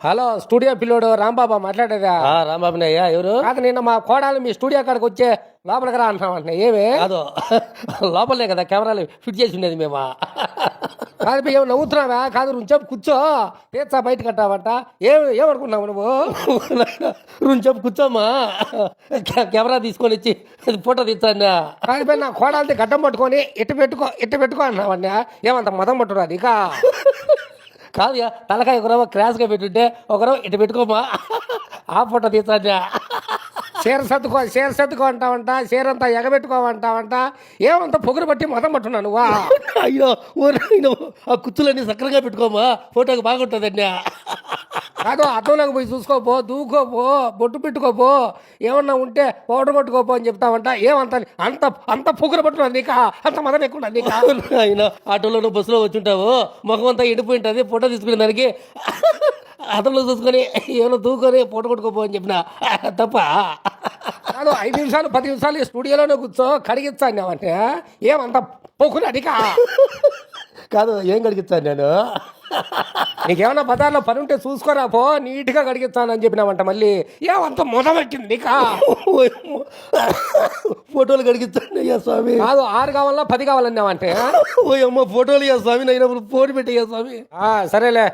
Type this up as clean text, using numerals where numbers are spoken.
Hello studio పిల్లోడు రాంబాబా మాట్లాడేదా? రాంబాబునే అయ్యా. ఎవరు? కాదు, నిన్న మా కోడలు మీ స్టూడియో కాడికి వచ్చే లోపలికి రా అంటున్నామంటే ఏమి కాదు, లోపలే కదా కెమెరాలు ఫిట్ చేసి ఉండేది మేము. కాదు ఏమి నవ్వుతున్నావా? కాదు రుంచెప్పు కూర్చో, తీర్చా బయట కట్టావంట. ఏమనుకున్నావు నువ్వు? రుంచెప్పు కూర్చోమ్మా, కెమెరా తీసుకొని వచ్చి ఫోటో తీస్తాను. కాదు నా కోడలతో గడ్డం పట్టుకొని ఇట్టు పెట్టుకో అన్నావన్నా. ఏమంత మతం పట్టురా ఇక? కాదు, తలకాయ ఒకరవ క్రాస్గా పెట్టుంటే ఒకరవ ఇటు పెట్టుకోమా, ఆ ఫోటో తీస్తాను. చీర సర్దుకో అంటావంట, చీరంతా ఎగబెట్టుకోమంటావంట. ఏమంత పొగురు బట్టి మతం పట్టున్నా నువ్వా? అయ్యో ఊరు, ఆ కుచ్చులన్నీ సక్రంగా పెట్టుకోమా, ఫోటోకి బాగుంటుందండి. కాదు, అద్దంలోకి పోయి చూసుకోపో, దూకోపో, బొట్టు పెట్టుకోపో, ఏమన్నా ఉంటే పౌడర్ కొట్టుకోపో అని చెప్తావంట. ఏమంత అంత అంత పొగురు పట్టున్నా నీకా? అంత మతం ఎక్కువ నీకా? అయినా ఆటోలోనూ బస్సులో వచ్చుంటావు, ముఖం అంతా ఎండిపోయి ఉంటుంది, ఫోటో తీసుకునే దానికి అతను చూసుకొని ఏమైనా దూకొని ఫోటో కొట్టుకోపో అని చెప్పిన తప్ప. కాదు, 5 నిమిషాలు 10 నిమిషాలు ఈ స్టూడియోలోనే కూర్చో కడిగిస్తానంటే ఏమంత పొగురు అడిగా? కాదు, ఏం కడిగిస్తాను నేను? నీకేమన్నా బజార్లో పని ఉంటే చూసుకోరా పో, నీట్గా కడిగిస్తానని చెప్పినావంట. మళ్ళీ ఏమంత మొదలెక్కింది నీకా? ఫోటోలు కడిగిస్తాను అయ్యా స్వామి. కాదు, 6 కావాలా 10 కావాలన్నావంటే ఓ అమ్మ, ఫోటోలు అయ్యా స్వామి, అయినప్పుడు ఫోన్ పెట్టయ్యా స్వామి. సరేలే.